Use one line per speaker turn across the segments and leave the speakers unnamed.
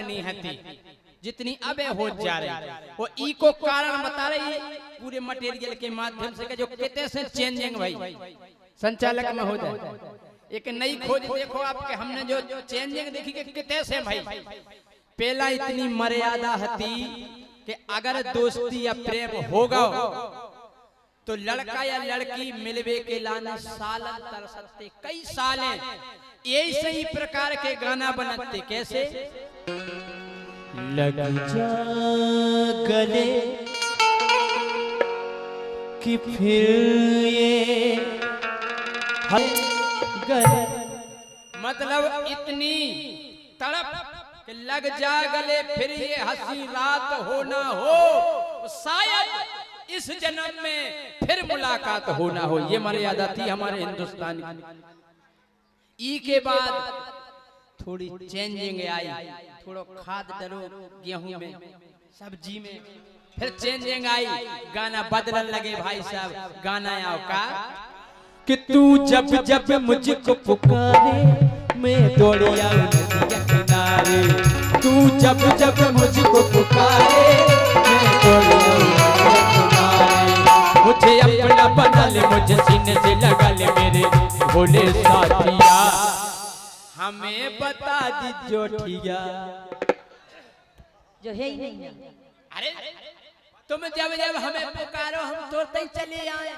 नहीं हती जितनी अब हो जा रही वो ई को कारण बता रही है पूरे मटेरियल के माध्यम से जो कहते से चेंजिंग भाई संचालक में हो जाए। एक नई खोज देखो आपके हमने जो चेंजिंग देखी कि कहते से भाई पहला इतनी मर्यादा हती कि अगर दोस्ती या प्रेम होगा तो लड़का या लड़की मिलवे के लाने साल तर सकते कई साल यही सही प्रकार के गाना बनाते कैसे
लग जा गले कि फिर ये गले
मतलब इतनी तड़प कि लग जा गले फिर ये हंसी रात हो ना हो शायद इस जन्म में फिर मुलाकात हो ना हो। ये मर्यादा थी हमारे हिंदुस्तान की। ई के बाद थोड़ी चेंजिंग आई थोड़ा खाद डलो गेहूं में सब्जी में फिर चेंजिंग आई गाना बदलने लगे भाई साहब। गाना आओ का
कि तू जब जब मुझको पुकारे मैं दौड़ आऊं नदिया किनारे। तू जब जब मुझको पुकारे मैं दौड़ आऊं नदिया किनारे।
मुझे अपना बना ले मुझे सीने से लगा ले मेरे भोले साथिया हमें बता दी जोठिया
जो है ही नहीं है।
अरे तुम जब जब हमें पुकारो हम तोड़ते ही चले आए।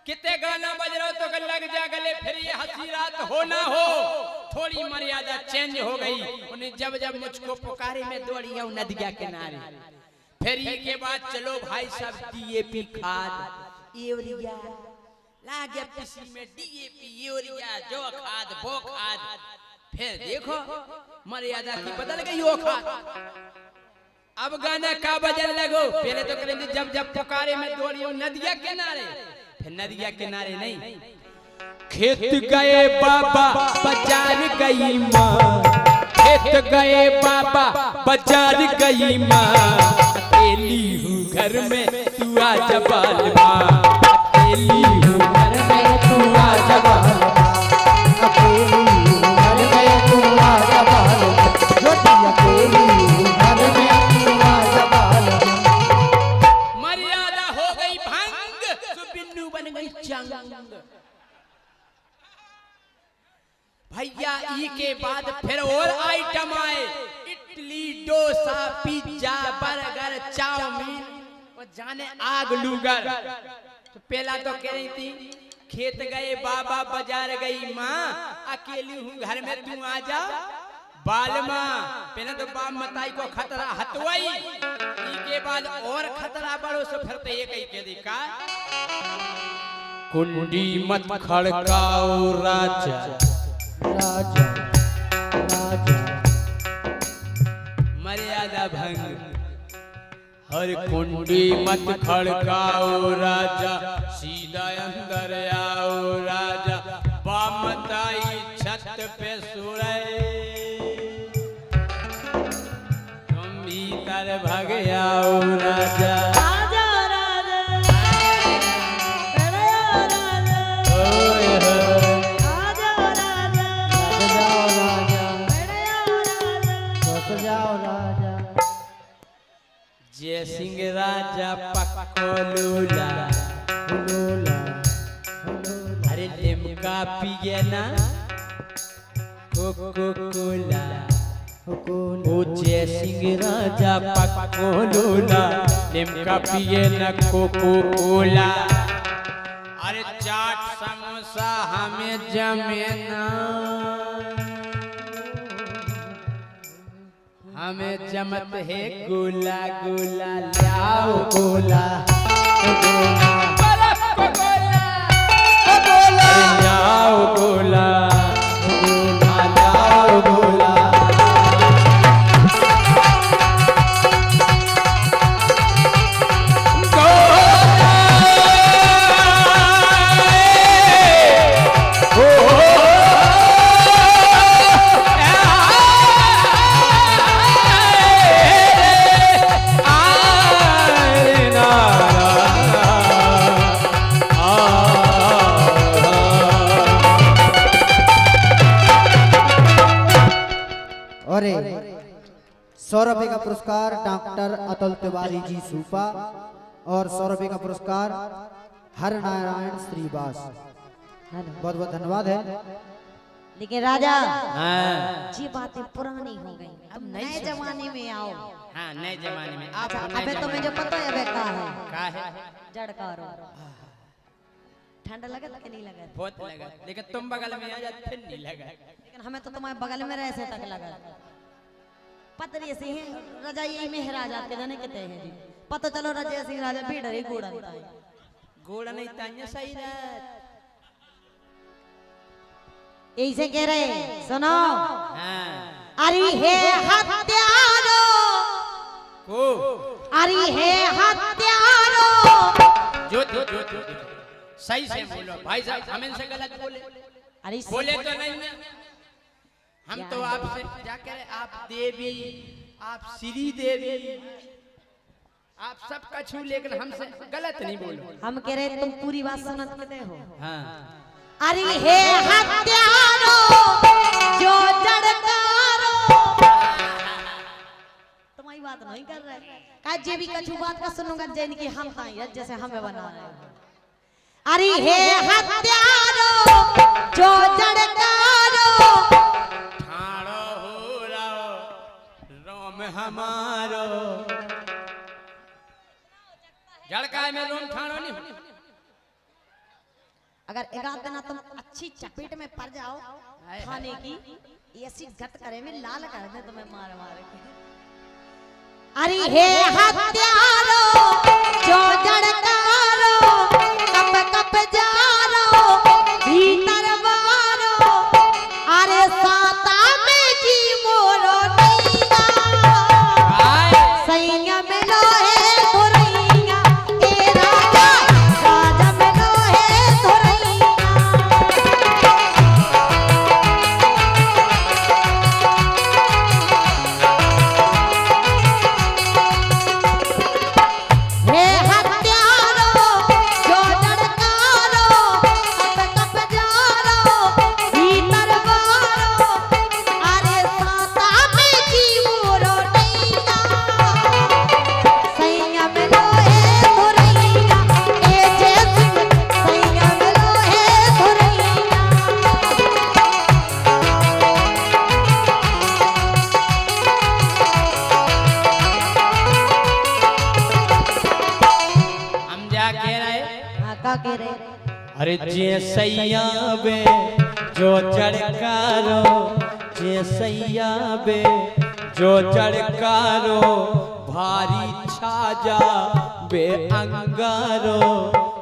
कितने गाना बज रहा हो तो लग जा गले फिर ये हंसी रात हो ना हो। थोड़ी मर्यादा चेंज हो गई। उन्हें जब जब मुझको पुकारे मैं दौड़ी आऊं नदिया किनारे। फिर ये के बाद चलो भाई साहब डीएपी खाद यूरिया लागे किसी में डीएपी यूरिया जो खाद वो खाद। फिर देखो मर्यादा की बदल गई वो खाद। अब गाना का बजन लगो पहले तो करेंगे जब जब पुकारे में दौड़ी नदिया किनारे। फिर नदिया किनारे नहीं
खेत गए बाबा बाजार गई माँ। खेत गए बाबा बाजार गई माँ। अकेली हूँ घर में तू आ जबाल माँ। अकेली हूँ घर में तू आ जबाल माँ। अकेली हूँ घर में तू आ जबाल माँ। अकेली हूँ घर में तू आ जबाल माँ।
मर्यादा हो गई भंग सुबिन्नू बन गई चंग। भैया ई के बाद फिर और आइटम आए idli dosa pizza burger chowmein और जाने आग लूगर। तो पहला तो कह रही थी खेत गए बाबा बाजार गई माँ अकेली हूँ घर में तू आ जा बाल माँ। पहले तो बाप मताई को खतरा हतवाई ई के बाद और खतरा बढ़ो सो फिर तो ये कही कह दी का
कुंडी मत खड़काओ राजा राजा राजा।
मर्यादा भंग
हर कुंडी मत खड़काओ राजा। सीधा अंदर आओ राजा। बामताई छत पे सोए तुम भीतर भग आओ राजा।
जय सिंह राजा पकोलूला
हुलोला
अरे लिमका पिए ना कोको कोला।
ओ जय सिंह राजा पकोलूला
लिमका पिए ना कोको कोला। अरे चाट समोसा हमें जमे ना हमें जमत है गोला गोला लाओ गोला
लाओ गोला लाओ गोला।
100 रुपए का पुरस्कार डॉक्टर अतुल तिवारी जी सूपा और 100 रुपए का पुरस्कार हर नारायण श्रीवास। बहुत बहुत धन्यवाद है।
लेकिन राजा
हाँ
जी बातें पुरानी हो गई, अब नए जमाने में आओ।
हाँ नए जमाने में आप
अबे तो मुझे पता है अबे का है
है
जड़कारो। ठंडा लगा कि नहीं लगा?
बहुत लगा, लेकिन तुम बगल में आ जाते फिर नहीं लगा।
लेकिन हमें तो तुम्हारे बगल में रहे से तक लगा। पतरी से हैं रजाई में हेरा जाते जाने कितने हैं जी। पता चलो रजाई सिंह राजा भीड़ रही गोड़ा
गोड़ा नहीं तान्या सही रात।
ऐसे कह रहे सुनो।
हाँ
अरे हे हत्यारो
को
अरे हे हत्यारो
जो सही से बोलो भाई साहब, हम इनसे गलत बोले
अरे
बोले तो नहीं है। हम तो आपसे क्या कह रहे, आप देवी, आप श्री देवी, आप सब कछु, लेकिन हमसे गलत नहीं बोलो।
हम कह रहे तुम पूरी बात सुनत कितने हो।
हाँ
अरे हे हत्यारो जो जड़कारो तुम्हारी बात नहीं कर रहे का जे भी कछु बात का सुनूंगा जैन की हम ताई जैसे हमें बना रहे हैं। अरे हे हत्यारो जो जड़कारो
ठाड़ो हो रहो रोम हमारो। जड़का में रोम ठाड़ो नहीं।
अगर एक आध दिन तुम अच्छी चपेट में पड़ जाओ खाने की ऐसी गत करे में लाल कर दे तुम्हें मार मार के। अरे हे हत्यारो जो जड़कारो कप कप जारो भीतर मारो। अरे साता में जी मोरो नैया सैया में लोहे धुरैया ए राजा राजा में लोहे धुरैया। हे हत्यारो जो जड़कारो कप कप जारो भीतर मारो। अरे साता में जी मोरो नैया सैया में लोहे धुरैया ए जैसी सैया में लोहे धुरैया।
हम क्या कह रहे,
हाँ का कह रहे
अरे जे सैया बे जो जड़कारो, जे सैया बे जो जड़कारो, भारी छाजा बे अंगारो,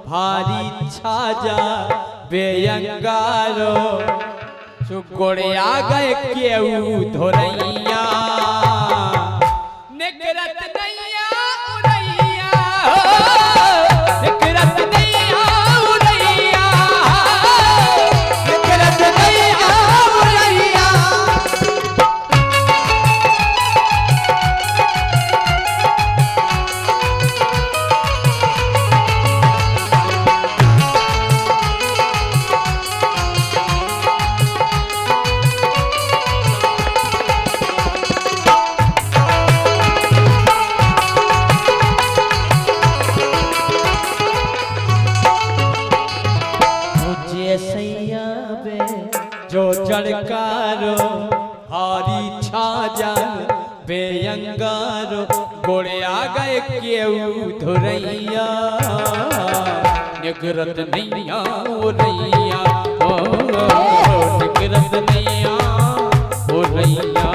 भारी छाजा बे अंगारो। सुगोड़िया गए केऊ धोरैया निकरत नैया उरैया निकरत नैया उरैया निकरत नैया उरैया। जे सैया बे जो जड़कारो, हारी छाजा बेअंगारो। गोड़े आ गए केऊ धुरैया निकरत नैया उरैया ओ निकरत नैया उरैया।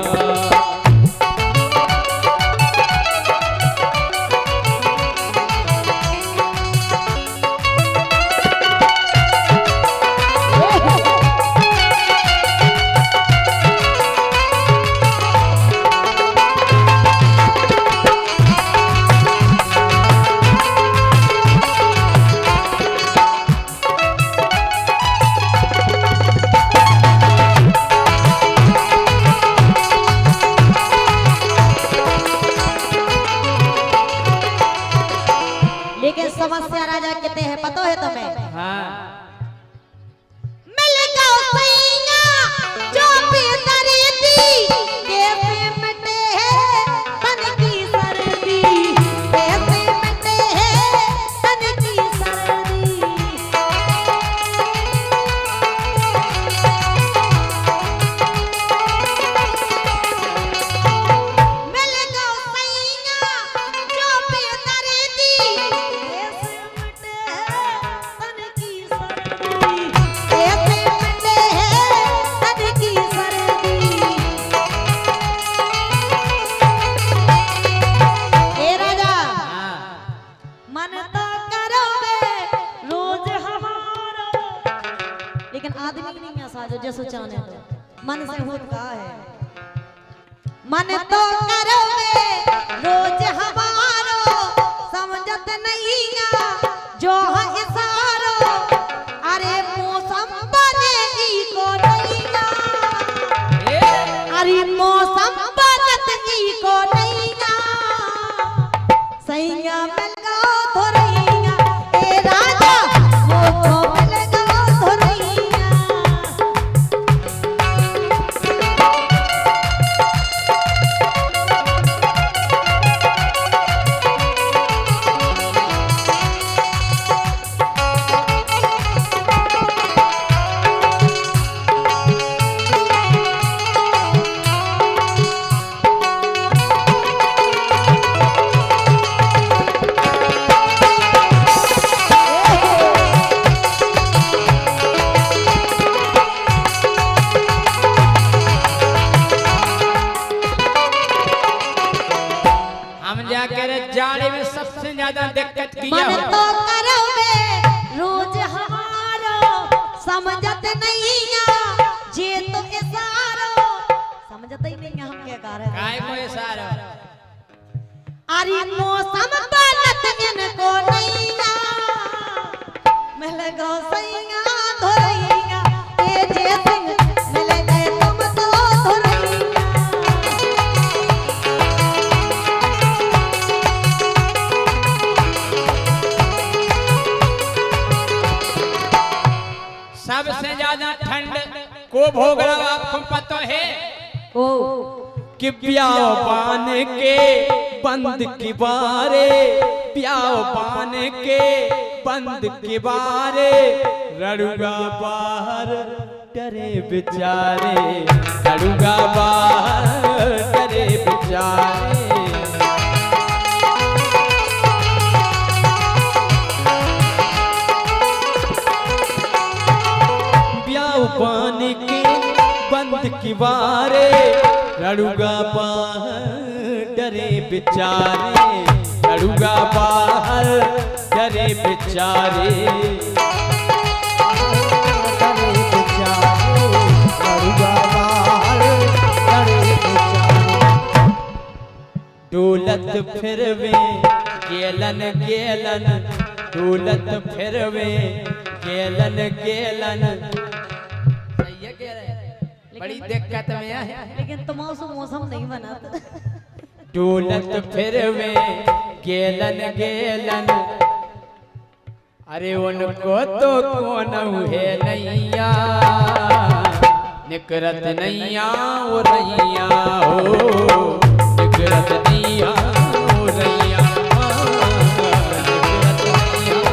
लेकिन समस्या राजा कहते हैं पता है तुम्हें।
हाँ
मिल गओ सैया जो भी दरीदी के मिटे है सोचाने दो, मन से होता है। मन तो करोगे रोज हमारो, समझत नहीं जो है इशारो। अरे मौसम बने ई को नहीं, अरे मौसम बनत ई को नहीं, सैया मिल गो थोरैया ए राजा, वो तो मिल गो थोरैया।
जाड़े में सबसे ज्यादा दिक्कत किया
मन तो करोगे रोज हमारो, समझत नहीं जे तो इशारो। समझत ही नहीं हम क्या कर रहे हैं,
काय को इशारा।
अरे मौसम बनत इनको नहीं, मिल गो सैया धोरैया ए जे सिंह, मिल गए तुम तो धोरैया।
सबसे ज्यादा ठंड को भोग रहा आपको पता है
ओ
कि प्याओ पान के बंद की बारे, प्याओ पान के बंद की बारे, रड़ुगा बाहर डरे बेचारे, रड़ुगा बाहर डरे बेचारे। पान के बंद की बारे, रड़ुगा बाहर डरे बेचारे, रड़ुगा बाहर डरे बेचारे। डोलत फिरवे गेलन गेलन, डोलत फिरवे गेलन गेलन।
बड़ी दिक्कत में है,
लेकिन तुम्हारा मौसम नहीं बना।
डोलत फिरवे गेलन गेलन, अरे उनको तो कौन है नैया, निकरत नैया ओ रैया हो, निकरत नैया ओ रैया, निकरत नैया।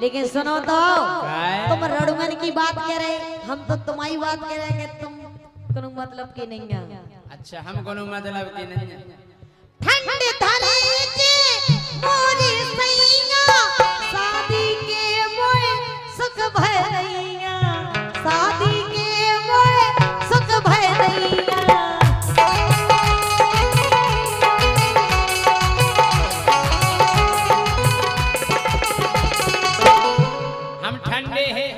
लेकिन सुनो तो, तुम रड़ुगन की बात कह रहे, हम तो तुम्हारी बात कह रहे हैं, तुम कोनो मतलब की नहीं है।
अच्छा हम कोनो मतलब की नहीं है।
ठंड धरे जे मोरी सैया, शादी के मोए सुख भय रैया, शादी के मोए सुख भय रैया।
हम ठंडे हैं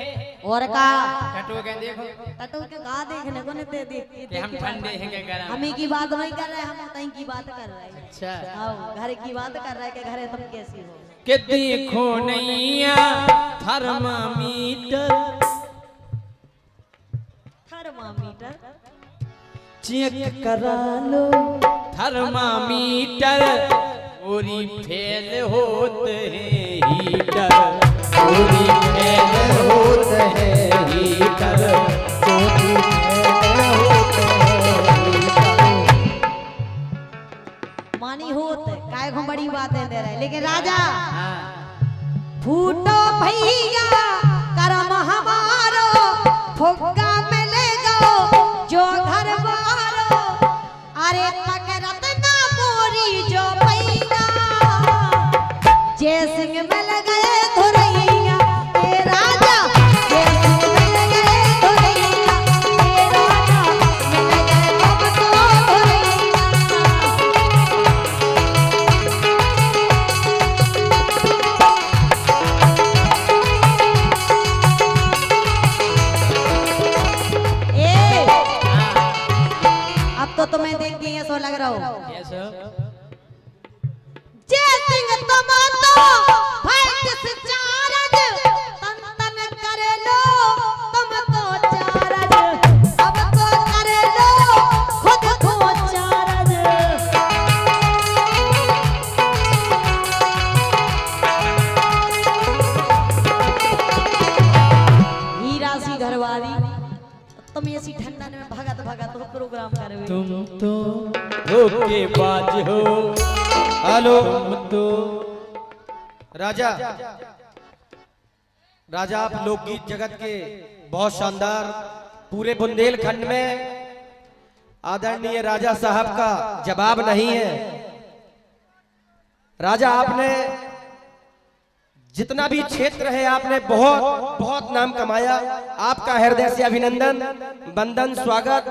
और का
टटू के देखो,
टटू के का देखने को नहीं दे
कि हम ठंडे हैं के गरम।
हम ही की बात नहीं कर रहे, हम तई की बात कर रहे हैं।
अच्छा
आओ घर की बात कर रहे हैं कि घरे तुम कैसी हो।
कि देखो नैया थर्मामीटर,
थर्मामीटर
चेक करा लो थर्मामीटर, पूरी फेल होते हैं हीटर, पूरी फेल होते हैं हीटर, पूरी फेल होते हैं हीटर।
मानी होत काय को बड़ी बातें दे रहे, लेकिन राजा फूटो भैया करम हमारो, फुग्गा मिलेगा जो घर बारो। जय सिंह मिल गए धुरैया ए राजा, जय सिंह मिल गए धुरैया ए राजा, मिल गए तुमको धुरैया। ए अब तो तुम्हें देख के ऐसा लग रहा हो जय सिंह तुम तो फाइट से चारज, तन तन करे लो तुम तो चारज, अब तो करे लो खुद को चारज। हीरा सी घरवाली तुम ऐसी ठंडन में भगत भगत हो प्रोग्राम कर रहे हो।
तुम तो धोखेबाज हो।
हेलो
तुम तो
राजा, राजा आप लोकगीत जगत के बहुत शानदार, पूरे बुंदेलखंड में आदरणीय राजा साहब का जवाब नहीं है। राजा आपने जितना भी क्षेत्र है आपने बहुत बहुत नाम कमाया। आपका हृदय से अभिनंदन, वंदन, स्वागत।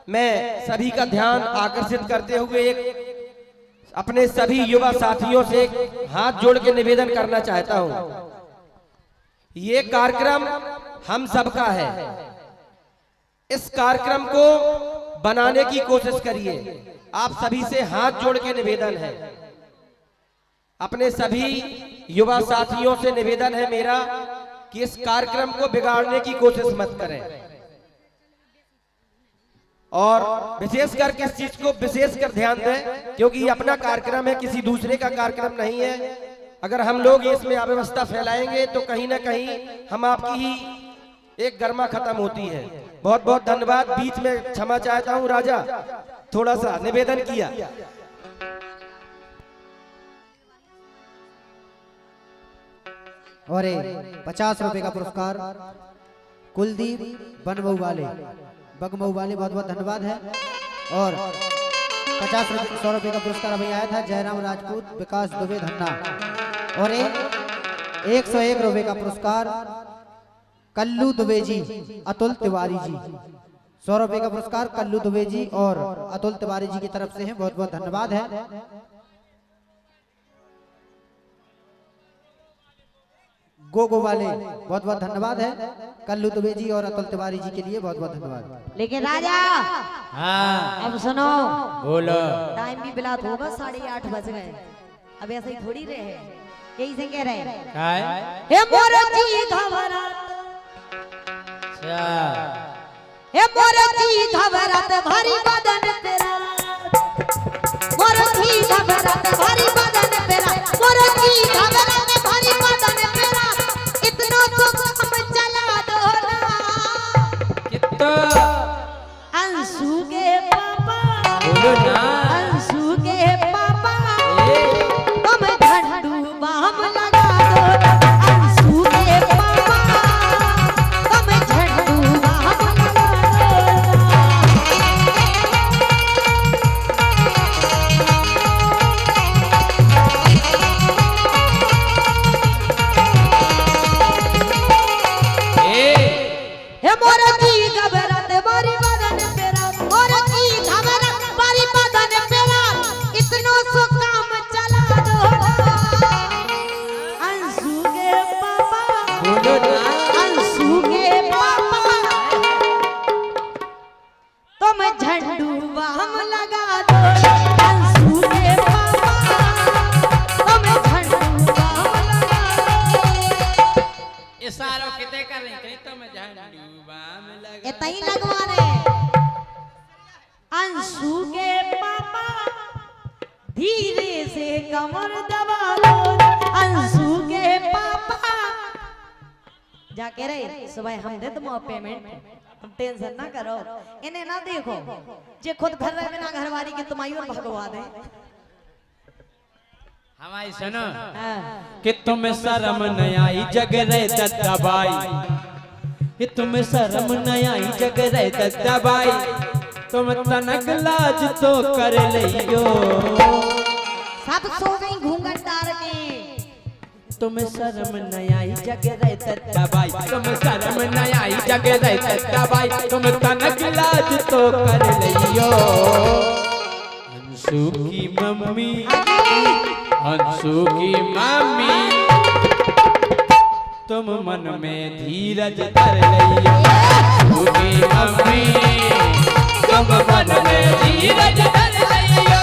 मैं सभी का ध्यान आकर्षित करते हुए एक अपने सभी युवा साथियों से हाथ जोड़ के निवेदन करना चाहता हूं। ये कार्यक्रम हम सबका है। इस कार्यक्रम को बनाने की कोशिश करिए। आप सभी से हाथ जोड़ के निवेदन है, अपने सभी युवा साथियों से निवेदन है मेरा कि इस कार्यक्रम को बिगाड़ने की कोशिश मत करें, और विशेषकर किस चीज को विशेषकर ध्यान दें, क्योंकि ये अपना कार्यक्रम है, किसी दूसरे का कार्यक्रम नहीं है। अगर हम लोग इसमें अव्यवस्था फैलाएंगे तो कहीं ना कहीं हम आपकी ही एक गर्मा खत्म होती है। बहुत बहुत धन्यवाद। बीच में क्षमा चाहता हूं राजा, थोड़ा सा निवेदन किया। और 50 रुपए का पुरस्कार कुलदीप बनमऊ वाले, बगमऊ वाले, बहुत बहुत धन्यवाद है। और 100 रुपए का पुरस्कार अभी आया था जयराम राजपूत, विकास दुबे धन्ना। और 101 रुपए का पुरस्कार कल्लू दुबे जी, अतुल तिवारी जी। 100 रुपए का पुरस्कार कल्लू दुबे जी और अतुल तिवारी जी की तरफ से है, बहुत बहुत धन्यवाद है। गोगो वाले बहुत बहुत धन्यवाद है, कल्लू दुबे जी और अतुल तिवारी जी के लिए बहुत बहुत धन्यवाद।
लेकिन राजा
हाँ
अब सुनो,
बोलो।
टाइम भी बिलात होगा, 8:30 बज गए। अब ऐसे ही थोड़ी रहे, यही से कह रहे हे मोर जी घबरात, हे मोर जी घबरात भारी बदन तेरा, मोर जी घबरात भारी बदन तेरा, मोर जी घबरात भारी बदन तेरा, इतना तो काम चला दो ना।
कितना
अंशु के पापा,
बोलो ना।
अंशु के पापा तुम झंडू बाम लगा दो, अंशु के पापा तुम झंडू बाम लगा दो। हे मोर जी घबरात बारी बदन पेरा, मोर जी घबरात बारी बदन पेरा, इतनो सो काम चला दो अंशु के पापा,
बोलो ना।
अंशु के पापा तुम झंडू बाम लगा दो, अंशु के पापा तुम झंडू बाम लगा दो।
इशारों किते कर रही कहीं तो मैं झंडू बाम लगा
इतना ही लगवा रहे अंशु के पापा, धीरे से कमर दबा लो अंशु के पापा। जाके रहे सुबह हम दे तुम पेमेंट, तुम टेंशन ना करो, इन्हें ना देखो, जे खुद घर रहे बिना घरवाली के तुम्हारी और भगवा दे।
हमारी सुनो
कि तुम्हें शर्म नहीं आई जग रहे दबाई, कि तुम्हें शर्म नहीं आई जग रहे दबाई, तुम तनक लाज तो कर लियो।
सब सो गई घूंघट डाल के,
तुम शर्म न आई जग रहे तत्ता बाई, तुम शर्म न आई जग रहे तत्ता बाई, तुम तनक लाज तो कर लियो। अंशु की मम्मी, अंशु की मम्मी, तुम मन में धीरज धर लियो। अंशु की मम्मी, तुम मन में धीरज धर लियो।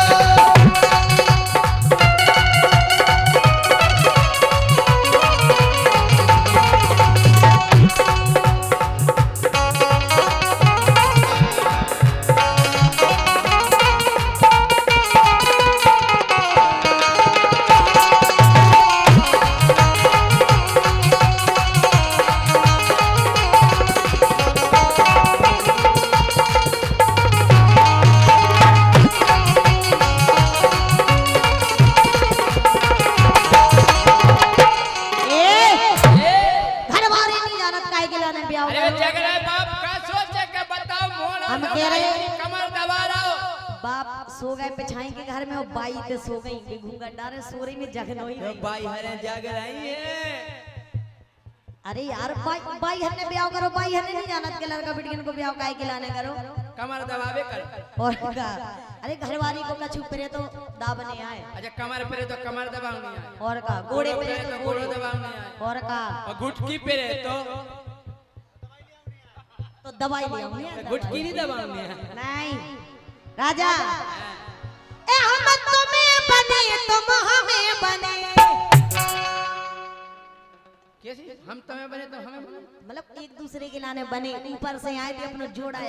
सो गए पिछाई के घर में, वो बाई के सो गई के घूंघट डारे सोरे में जगन होई
तो बाई हरे जाग रही है।
अरे यार बाई हर ने ब्याह करो, बाई हर ने नहीं जानत के लड़का बिटियन को ब्याह काहे के लाने करो,
कमर दबावे कर।
और का अरे घरवाली को कछु परे तो दाबने आए।
अच्छा कमर पे तो कमर दबावनी आए,
और का गोड़े पे
तो गोड़ दबावनी आए,
और का
और घुटकी पे तो
दवाई ले आऊंगी।
घुटकी नहीं दबावनी है।
नहीं राजा, ए हम तुम्हें बने तुम हमें बने,
कैसे हम तुम्हें बने तो हमें बने,
मतलब एक दूसरे के लाने बने, ऊपर से आए थे अपना जोड़ा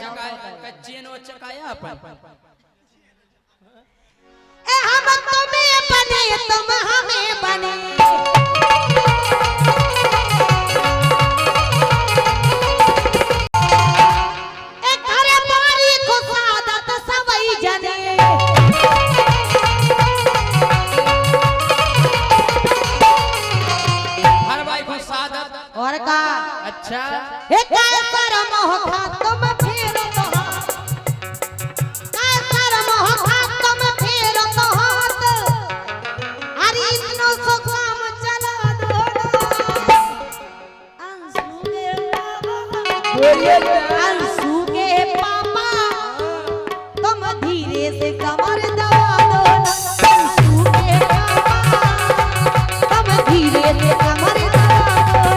चेन वो चकाया अपन।
ए हम तुम्हें बने तुम हमें बने, और का
अच्छा
एक कर्म होगा तुम फिर तो हाथ, कर्म होगा तुम फिर तो हाथ, हरी इतनो सुखाम चला दो। अंशु के पापा तुम धीरे से कमर दबा दो। अंशु के पापा तुम धीरे से कमर दबा दो।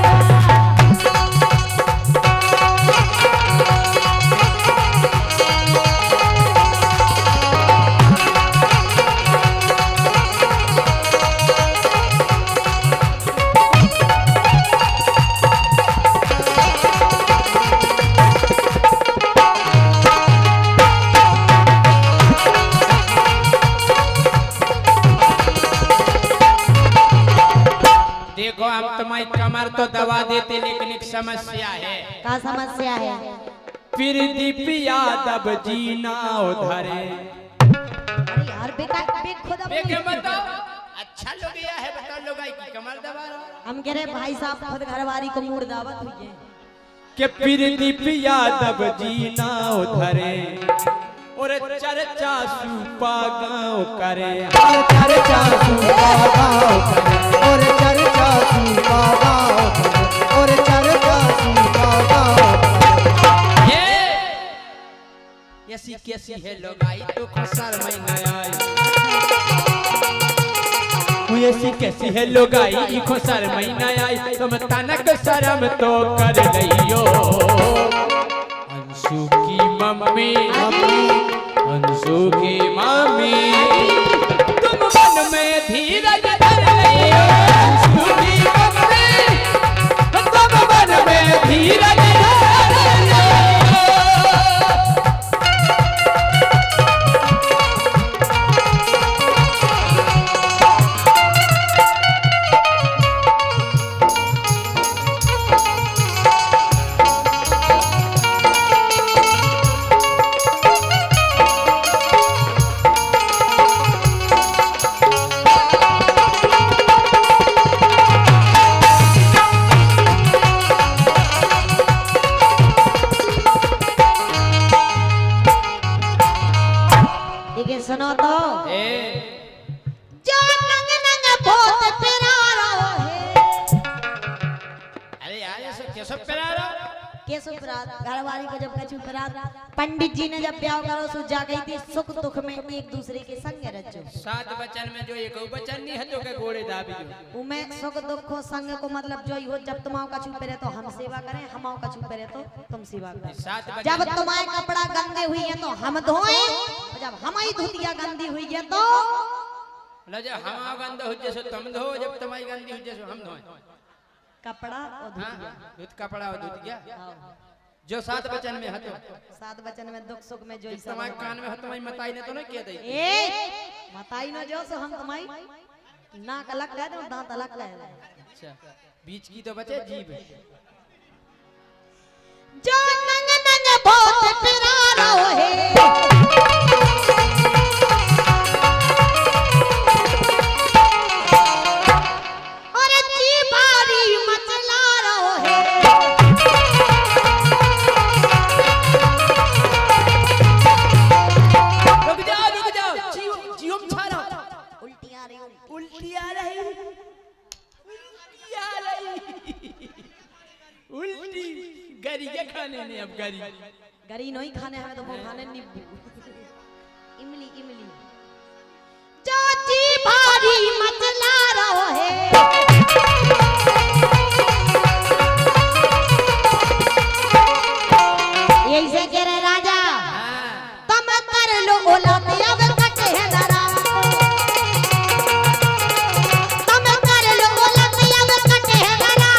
देखो हम तुम्हारी कमर तो दबा देते, लेकिन एक समस्या है।
क्या समस्या है?
फिर दीप यादव जीना उधरे।
अरे यार खुद
बताओ अच्छा लोग या है, बताओ लोग की कमर दबा रहा।
हम कह रहे भाई साहब खुद घरवाली को मूड दावत हुई है
कि फिर दीप यादव जीना उधरे, और चर्चा सूपा गाँव करे, और चर्चा सूपा गाँव करे, और चर्चा सूपा गाँव करे, और चर्चा सूपा गाँव करे।
ये ऐसी कैसी है लोग आई तो खसर में न आई,
ऐसी कैसी है लोग आई खोसर महीना आई, तुम तनक शर्म तो कर लियो। अंशु की मम्मी, अंशु की मम्मी, तुम मन में धीरज धर लियो। अंशु की मम्मी, तुम मन में धीरज धर लियो।
केसु परात घरवाली को जब कछु परात पंडित जी ने जब ब्याह करो सो जा गई थी सुख दुख में एक दूसरे के संग रचो।
7 वचन में जो एक वचन नहीं है तो के घोड़े दाबी जो
उमे सुख दुख को संग को मतलब जो हो जब तुम कछु परे तो हम सेवा करें हम कछु परे तो तुम सेवा करें।
7 वचन
जब तुम्हारे कपड़ा गंदे हुई है तो हम धोएं जब हमारी धुतिया गंदी हुई है तो
जब हम गंदा हो जैसे तुम धो जब तुम्हारी गंदी हो जैसे हम धोएं
कपड़ा और धुतिया
दूध कपड़ा और धुतिया जो 7 वचन में है तो
7 वचन में दुख सुख में जो
तुम्हारे कान में है तुम्हारी मताई ने तो नहीं किया दे
ए मताई न जो सो हम तुम्हारी नाक अलग कह दो दांत अलग कह दो।
अच्छा बीच की तो बचे जीभ
जो नंग नंग बहुत प्यारो है और जी भारी मचला रो है
रुक जाओ जियो छारा
उल्टी आ रही
उल्टी आ रही उल्टी गरी के खाने ने अब गरी
गरी नहीं खाने हमें तो वो खाने नींबू इमली इमली चाची भारी मचला रो है यही से कह रहे राजा तुम कर लो ओला अब कटे है दरा तुम कर लो ओला अब कटे है दरा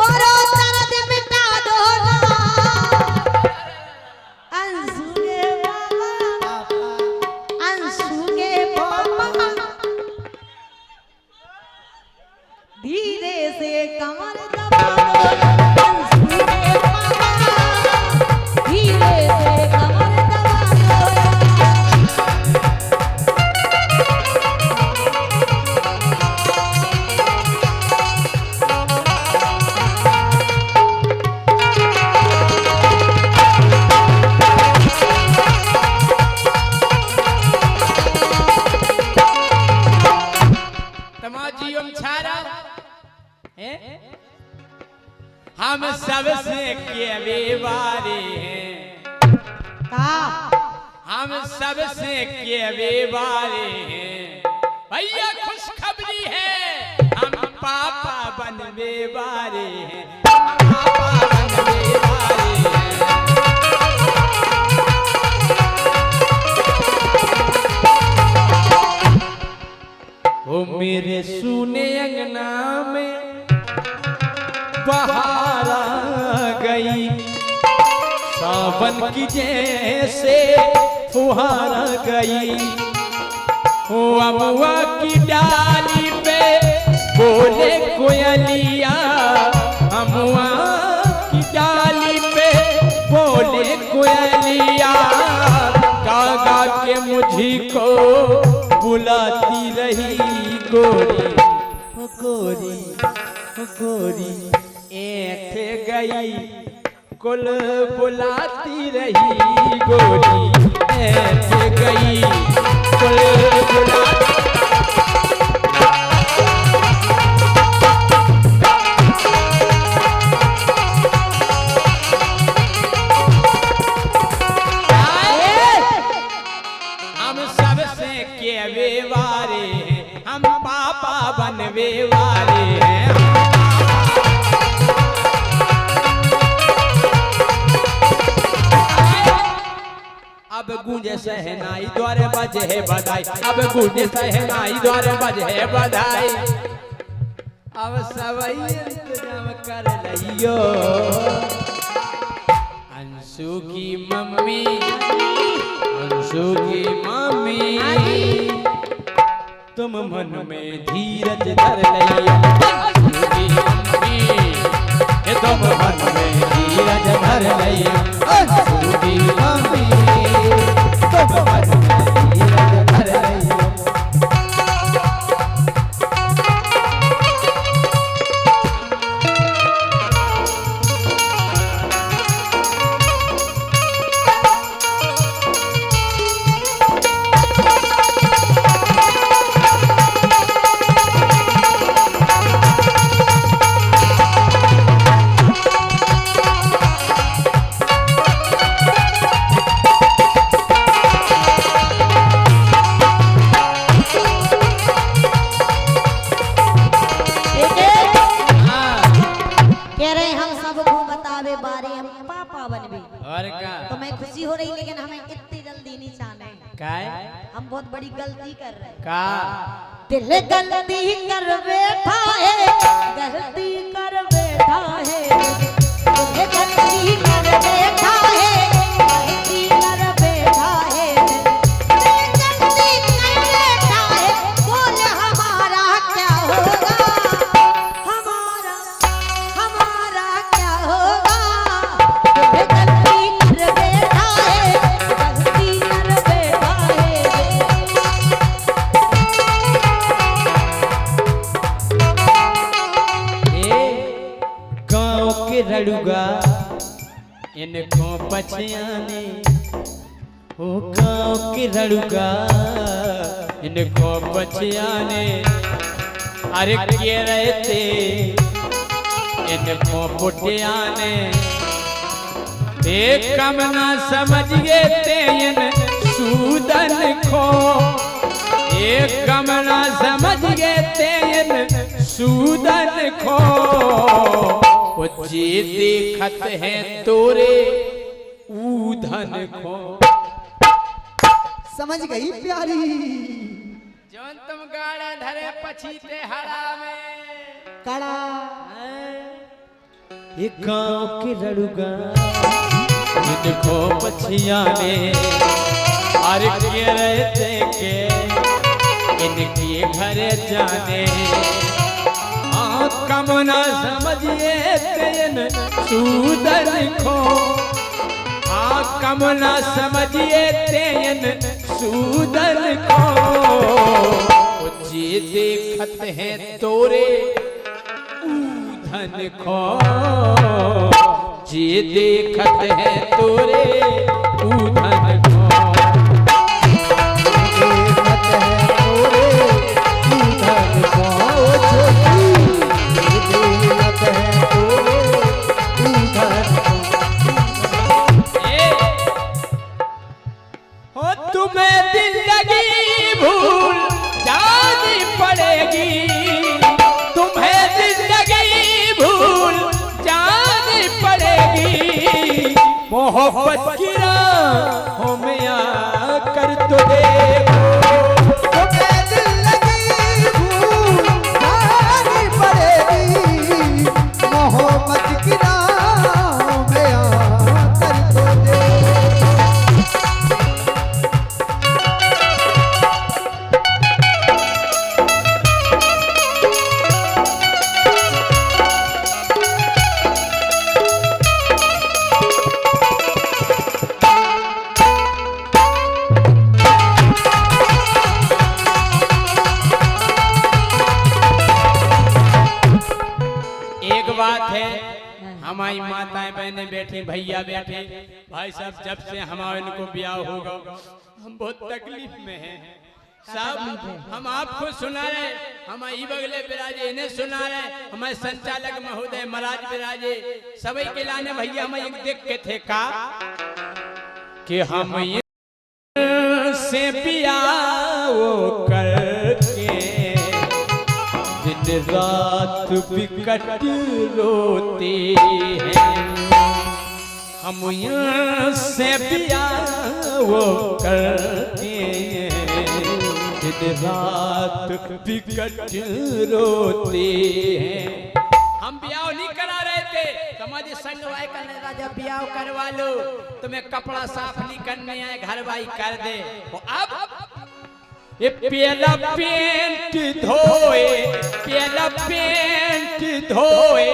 और दर्द मिटा दो अंशु के बाबा अंशु के बाबा धीरे से कमर दबा दो अंशु के बाबा धीरे से कमर दबा दो।
तमाजियम छारा हम सबसे केवे वारे हैं
का
हम सबसे केवे वारे हैं भैया खुशखबरी है हम पापा बनवे वारे हैं पापा बनवे वारे हैं
ओ मेरे सुने अंगना में बहार आ गई सावन की जैसे फुहार आ गई ओ अमुआ की डाली पे बोले कोयलिया अमुआ की डाली पे बोले कोयलिया गा के मुझको बुलाती रही गोरी ओ गोरी ओ गोरी ऐठ गई कुल बुलाती रही गोरी ऐठ गई कुल बुलाती
हम सबसे केवे वारे हैं हम पापा बनवे वाले हैं अब गूंजे सहनाई द्वारे बजे है बधाई अब गूंजे सहनाई द्वारे बजे है बधाई अब सवई इंतजाम कर लियो अंशु की मम्मी अंशु की मम्मी
तुम मन में धीरज धर लिया
अंशु की मम्मी
ये तुम मन में धीरज धर लिया अंशु की मम्मी तुम मन में धीरज धर लिया
पावन भी।
और का
तो मैं खुशी हो रही, लेकिन हमें इतनी जल्दी नहीं जाने,
काय
हम बहुत बड़ी गलती कर रहे हैं।
का
दिल गलती कर बैठा है, गलती कर बैठा है, दिल गलती कर बैठा है, गलती कर बैठा है, दिल गलती कर बैठा है। बोल हमारा क्या होगा, हमारा क्या होगा। दिल गलती कर बैठा है, गलती कर बैठा है।
गांव के रड़ुगा इनको पछियाने, ओ गांव के रड़ुगा इनको पछियाने, अरे के रहते इनको पुटियाने, एक कम ना समझिए तेन सूदन को, एक कम ना समझिए तेन सूदन को, वो जे देखत है तोरे ऊधन को।
समझ गई प्यारी।
जौन तुम गाड़ा धरे पछीते हड़ा में
कड़ा
ये गांव के रड़ुगा इनको पछियाने, अरे के रहते के इनके घर जाने, कम ना समझिए तेन सूदन को, कम ना समझिए तेन सूदन को, जे देखत है तोरे ऊधन को, जे देखत है तोरे ऊधन को। तुम्हें जिंदगी भूल जानी पड़ेगी, तुम्हें जिंदगी भूल जानी पड़ेगी, मोहब्बत की राहों में आकर तो देखो,
तुम्हें जिंदगी भूल जानी पड़ेगी, मोहब्बत की राहों में आकर तो देखो।
हमारी माताएं बहनें बैठी, भैया बैठे, भाई साहब, जब से हमारे इनको ब्याह होगा हम बहुत तकलीफ में हैं साहब। हम आपको सुना रहे, हम ई बगले बिराजे, इन्हें सुना रहे, हमारे संचालक महोदय महाराज बिराजे, सभी के लाने भैया हम एक देख के थे का कि हम से ब्याह करके दिन रात बिकट रोते हैं, हम यहाँ से ब्याह करके दिन रात बिकट रोते हैं। हम ब्याह नहीं करा रहे थे, समाधि संग भाई करने राजा ब्याह करवा लो, तुम्हें कपड़ा साफ नहीं करने आए घर भाई कर दे। अब ये प्याला पेंट धोए, प्याला पेंट धोए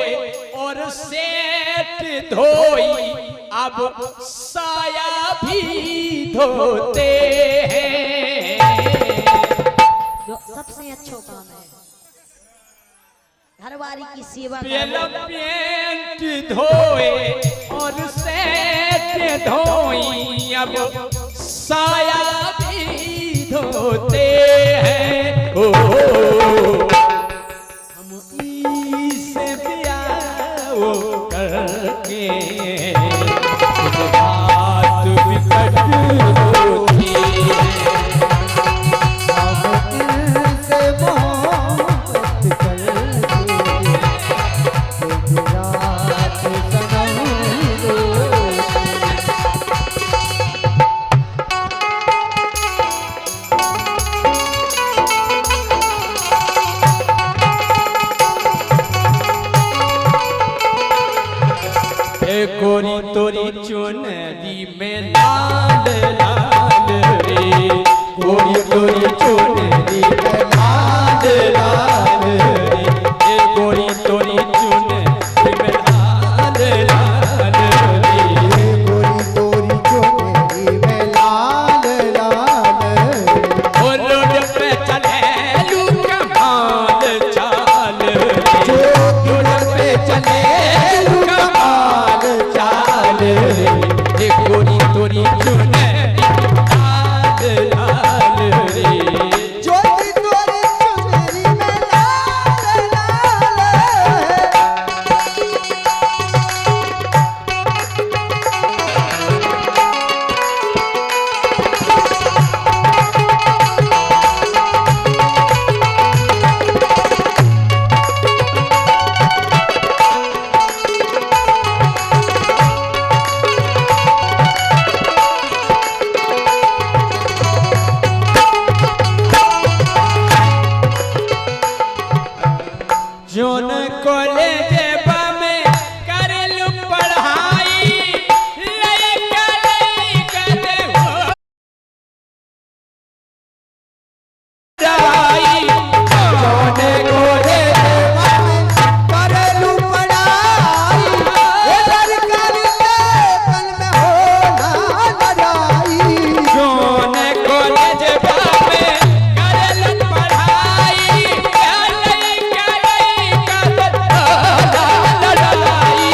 और सेट धोई, अब साया भी धोते हैं।
जो सबसे अच्छा काम है घरवारी की सेवा।
प्याला पेंट धोए और सेट धोई, अब साया भी धोते हैं। ओ हम इसे ब्याह करके बात बिकट होती है,
हम इनसे मोहब्बत करके दिन रात सनम रोते
तोरी चुनरी में लाल लाल रे, गोरी तोरी चुनरी में लाल लाल रे, ए गोरी तोरी चुनरी में लाल लाल रे,
गोरी तोरी चुनरी में लाल लाल रे।
ओ रोड पे चले लू कमाल चाल रे,
जो
रोड पे चले लू कमाल चाल रे, ए गोरी तोरी चुनरी लाल लाल रे।
ज्योति तोरी चुनरी में लाल लाल
जोन कॉलेज में करेलू पढ़ाई, लइका लइका दे हो राई। जोन कॉलेज
करेलू पढ़ाई, ये लड़का लेपन में होला लड़ाई।
जोन कॉलेज में करेलू पढ़ाई, लइका लइका दे हो लड़ाई।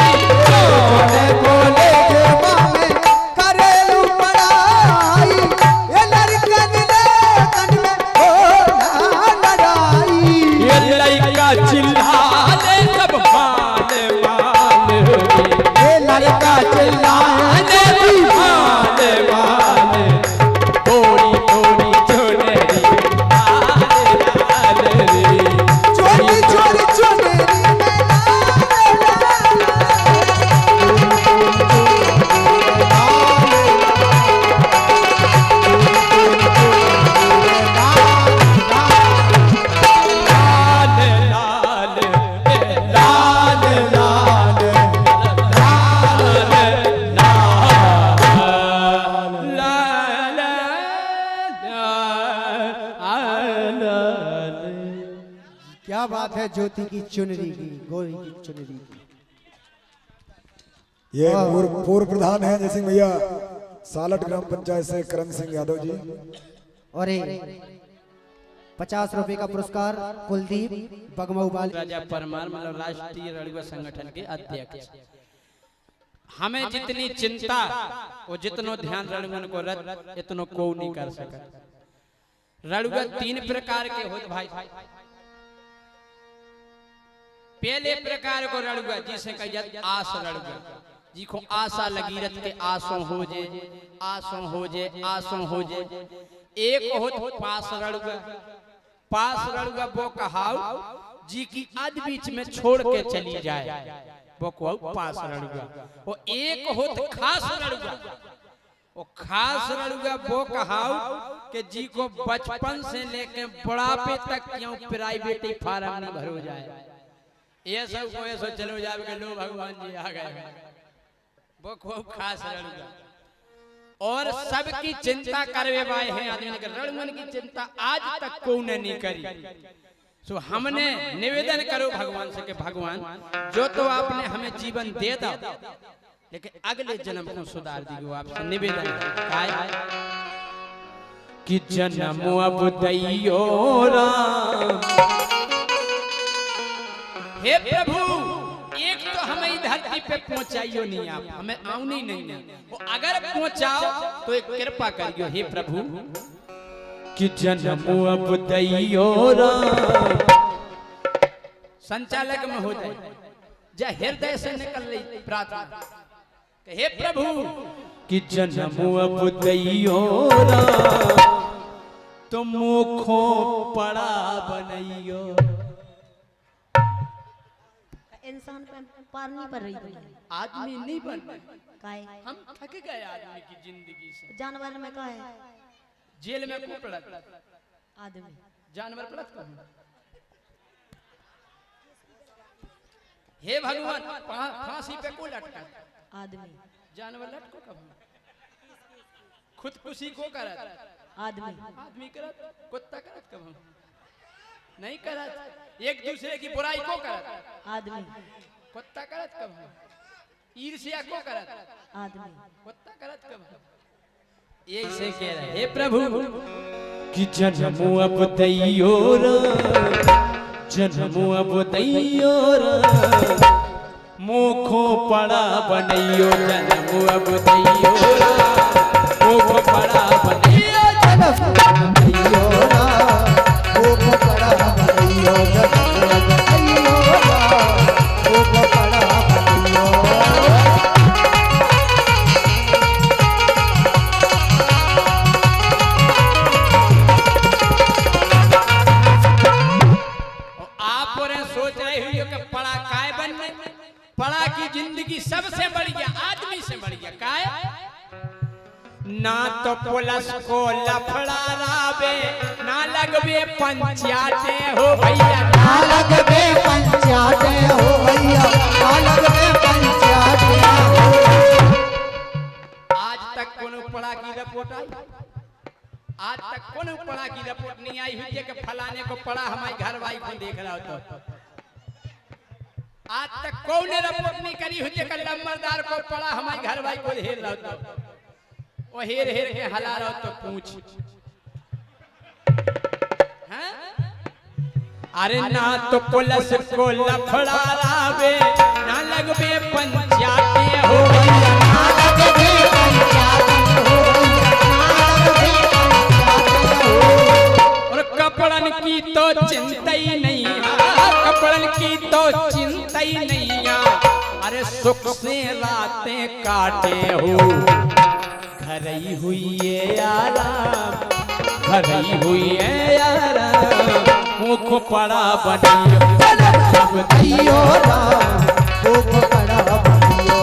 जोन
कॉलेज में करेलू पढ़ाई, ये लड़कन लेपन में होला लड़ाई।
ये लइका चिल्लाले सब माल माल रे,
ये लड़का चिल्लाए
चिल्लाले माल माल, थोड़ी थोड़ी चुनरी लाल लाल रे,
चोरी चोरी चुनरी में लाल
लाल लाल लाल लाल
क्या बात है ज्योति की चुनरी की, गोरी की चुनरी की।
ये पूर्व प्रधान है जय सिंह भैया, सालट ग्राम पंचायत से करण सिंह यादव जी।
और 50 रुपए का पुरस्कार कुलदीप बगमऊबाल।
राजा परमार मतलब राष्ट्रीय रड़ुआ संगठन के अध्यक्ष। हमें जितनी चिंता और जितनो ध्यान रड़ुअन को रत इतनो को नहीं कर सका। रड़ुआ 3 प्रकार के होत भाई। पहले प्रकार को रड़ुआ जिसे कह आस रड़ुआ, जिको आशा लगी रत के आसों हो जे, आसों हो जे, आसों हो जे। एक होत पास रड़ुआ। पास रड़ुआ वो कहाऊ जी की आध बीच में छोड़ के चली जाए, वो को पास रड़ुआ। और एक होत खास रड़ुआ। वो खास रड़ुआ वो कहाऊ कि जी को बचपन से लेके बुढ़ापे तक क्यों प्राइवेट फार्म नहीं भरो जाए। ये सब को ऐसा चलो जावे के लो भगवान जी आ गए, वो खूब खास रड़ुआ। और सबकी चिंता करवे वाए हैं आदमी ने, रड़ुअन की चिंता आज तक को नहीं करी। सो हमने निवेदन करो भगवान से कि भगवान जो तो आपने हमें जीवन दे दो, लेकिन अगले जन्म को सुधार दियो। आपसे निवेदन है
कि जन्म अब दैयो राम।
हे प्रभु, एक तो हमें इस धरती पे पहुंचाइयो नहीं, आप हमें आउनी नहीं। वो अगर पहुंचाओ तो एक कृपा करियो हे प्रभु।
कि जन्म अब दैयो राम।
संचालक में हो जाए जा हृदय से निकल रही प्रार्थना कि हे प्रभु
कि जन्म अब दैयो राम, तुम मुखो पड़ा बनैयो।
इंसान पे पार नहीं पड़ रही कोई।
आदमी नहीं बन
काहे?
हम थक गए आदमी की जिंदगी से।
जानवर में काहे?
जेल में को पड़त
आदमी
जानवर पड़त को। हे भगवान फांसी पे को लटका
आदमी
जानवर लट को कब खुदकुशी को करत
आदमी
आदमी करत कुत्ता करत कब हम नहीं करत एक दूसरे की बुराई को करत
आदमी
कुत्ता करत कब हम ईर्ष्या को करत
आदमी
कुत्ता करत कब हम यही से कह रहे हे प्रभु
कि जन्मो अब दैयो जन्मो अब दैयो मुखो पड़ा बनैयो जन्मो अब दैयो मुखो पड़ा बनैयो
पड़ा की जिंदगी सबसे बढ़िया आदमी से बढ़िया काय ना तो पुलिस को लफड़ा रावे ना लगवे पंचायते हो भैया
ना लगवे पंचायते हो भैया ना लगवे पंचायते हो।
आज तक कोनो पड़ा की रिपोर्ट आई आज तक कोनो पड़ा की रिपोर्ट नहीं आई हुई है कि फलाने को पड़ा हमारे घर वाई को देख रहा हो तो आज तक कौन ने रिपोर्ट नहीं करी हुई है कि लंबरदार को पड़ा हमारे घर वाई को हेर रहा हो तो वो हेर हेर के हला रहा हो तो पूछ हैं
अरे ना तो पुलिस को लफड़ा रावे ना लगवे पंचायते हो भैया
ना लगवे पंचायते हो भैया ना लगवे पंचायते हो।
और कपड़न की तो चिंता ही नहीं कपड़न की तो चिंता ही नहीं अरे सुख से रातें काटे हो घरई हुई है आराम घरई हुई है आराम मुख पड़ा बनियो
सब दैयो राम मुख पड़ा बनियो।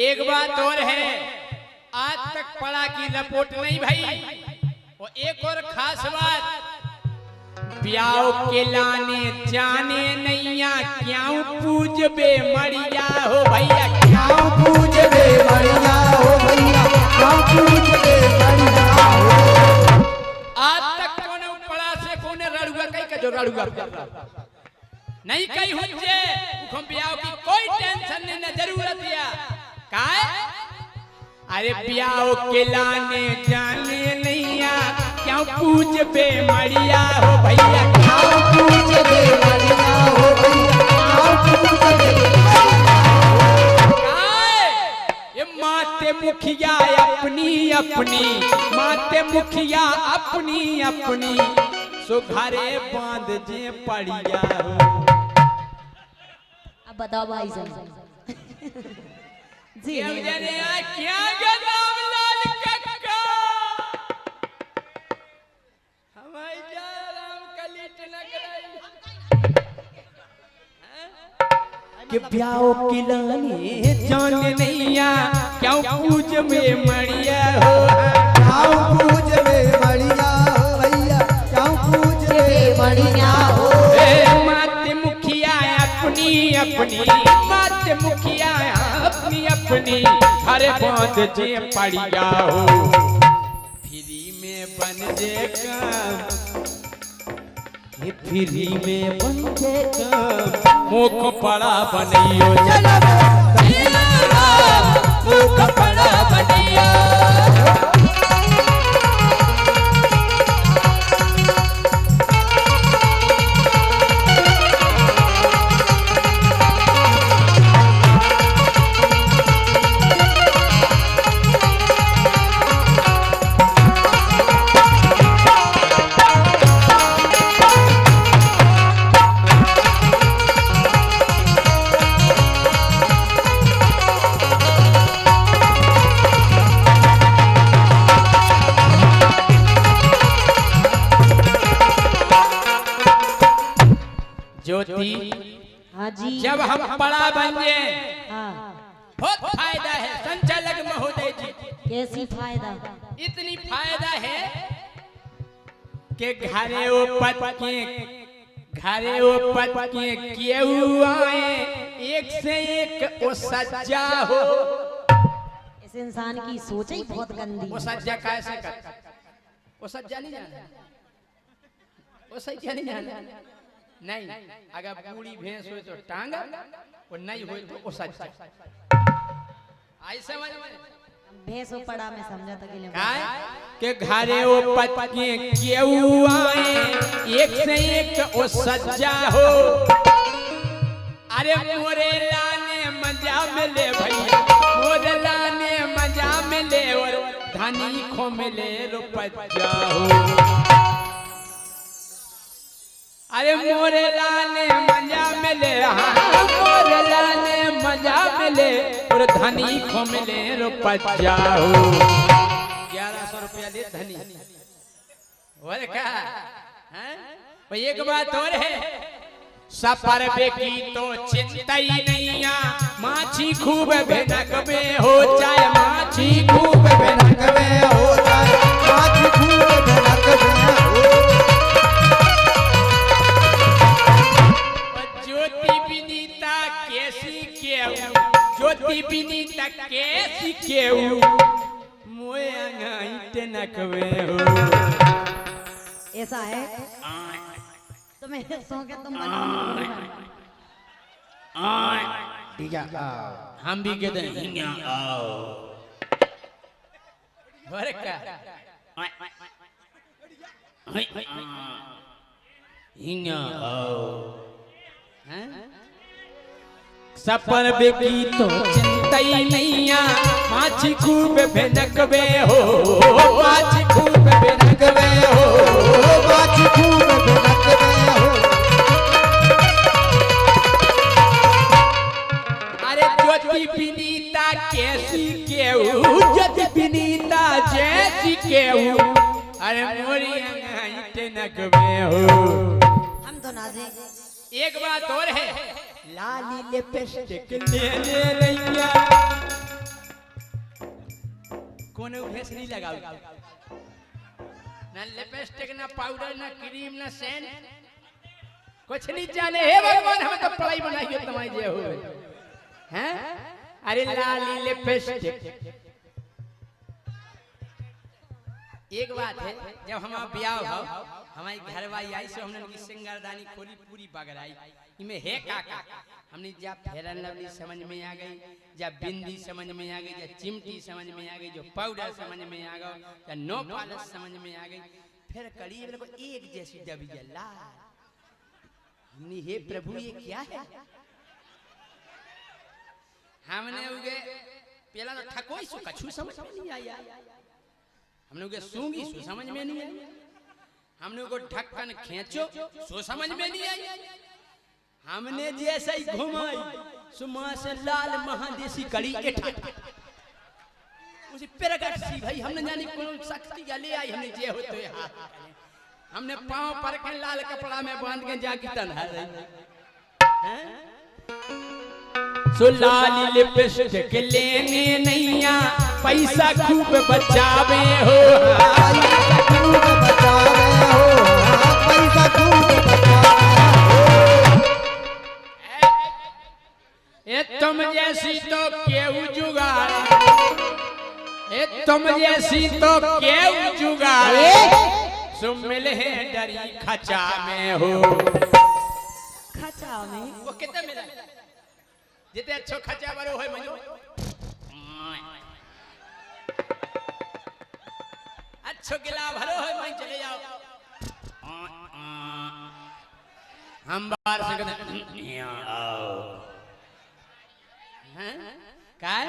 एक बात और है आज तक पड़ा की रिपोर्ट नहीं भाई और एक और खास बात ब्याह के लाने जाने नैया क्यों पूजबे मरिया हो भैया
क्यों पूजबे मरिया हो भैया क्यों पूजबे मरिया हो।
आज तक कोने पड़ा से कोने रड़ुआ कई का जो रड़ुआ नहीं कई हुज्जे उखम ब्याह की कोई टेंशन नहीं न जरूरत या काय अरे ब्याह के लाने जाने नैया क्यों पूजबे मरिया हो भैया
क्यों पूजबे मरिया हो भैया क्यों पूजबे
काय ये माते मुखिया अपनी अपनी माते मुखिया अपनी अपनी सो घरे बांध जे पड़िया हो।
अब बताओ भाई साहब जी
ये जने आ क्या गदाम लाल कक्का हमारी राम कलीट लग रही
कि ब्याह की लाने जाने नैया क्यों पूज में मरिया हो
क्यों पूजबे मरिया हो भैया क्यों पूजबे मरिया हो।
माते मुखिया अपनी अपनी माते मुखिया अपनी अपनी हरे बांध जे पड़िया हो फ्री में बन जे काम ये फ्री में बन जे काम मुख पड़ा बनियो मुख पड़ा बनियो।
ज्योति
हाँ जी।
जब हम बड़ा बन गए
हाँ।
बहुत फायदा है संचालक महोदय जी।
कैसी फायदा?
इतनी फायदा है कि घरे ऊपर के केहू आए एक से एक वो सज्जा हो।
इस इंसान की सोच ही बहुत गंदी
वो
है।
सज्जा कैसे कर? वो सज्जा नहीं जाना, वो सज्जा नहीं जाना। नहीं, अगर बूढ़ी भैंस हो तो टांग, और नहीं हो तो वो सज्जा। आई समझ में?
भैंसो पड़ा में समझा था
के घरे ऊपर के केहू आए एक से एक वो सज्जा हो। अरे मोरे लाने मजा मिले भैया, मोरे लाने मजा मिले और धनी खो मिले रुपया हो। अरे मोरे लाने मजा मिले, हाँ मोरे लाने मजा मिले और धनी खो मिले रुपया हो। 1100 रुपया दे धनी और क्या है? एक बात और है, सफर बेकी तो चिंता ही नहीं आ, माछी खूब भेनक में हो जाए, माछी खूब भेनक में हो जाए,
माछी खूब भेनक में हो।
ज्योति विनीता कैसी केहू, ज्योति विनीता कैसी केहू मोए अंगाई टेनक में हो।
ऐसा है तुम्हें सो के तुम
ठीक है हम भी कहते हैं आओ और क्या हिंगा आओ। सफर बेकी तो चिंता ही नहीं आ, माछी खूब भेनक में हो, माछी खूब भेनक में हो,
माछी खूब भेनक में हो।
अरे ज्योति विनीता कैसी केहू, ज्योति विनीता जैसी केहू, अरे मोरी अंगाई टेनक में हो।
हम तो ना दे।
एक बात और है, लाली लिपस्टिक ले रैया, कोनो भेस नहीं लगाओ, ना लिपस्टिक ना पाउडर ना क्रीम ना सेंट, कुछ नहीं जाने। हे भगवान हमें तो पढ़ाई बनाई हो तुम्हारी जे हो हैं। अरे लाली लिपस्टिक। एक बात है, जब हमारा ब्याह हो, हमारी घरवाली आई सो हमने उनकी सिंगारदानी खोली पूरी बगराई, इमे है काका। हमने जब फेरन लवली समझ में आ गई, जब बिंदी समझ में आ गई, जब चिमटी समझ में आ गई, जो पाउडर समझ में आ गई, जब नो पॉलिश समझ में आ गई, फिर करीब को एक जैसी डबी जला। हमने हे प्रभु ये क्या है? हमने उगे पहला तो ठकोई सो कछु समझ में नहीं आया, हमने उगे सूंगी सो समझ में नहीं आई, हमने उनको ढक्कन खींचो सो समझ में नहीं आई, हमने जैसे ही घुमाई सुमा से लाल महादेसी कड़ी एठा उसी प्रगट सी भाई हमने जानी कौन शक्ति ले आई, हमने जे हो तो हाथ हमने पांव पर के लाल कपड़ा में बांध के जाके तन्हा रही हैं। सो लाली लिपस्टिक लेने नहीं आ, पैसा खूब बचावे हो,
पैसा खूब बचावे हो, पैसा खूब बचावे हो।
ए तुम जैसी तो केहू जुगाड़, ए तुम जैसी तो केहू जुगाड़, सो मिले डरी खचा में हो।
खचा में
वो कितने मिला? जितने अच्छो खचा बरो है मजो अच्छो गिला भरो है मैं चले जाओ। हम बाहर से कहते हैं काय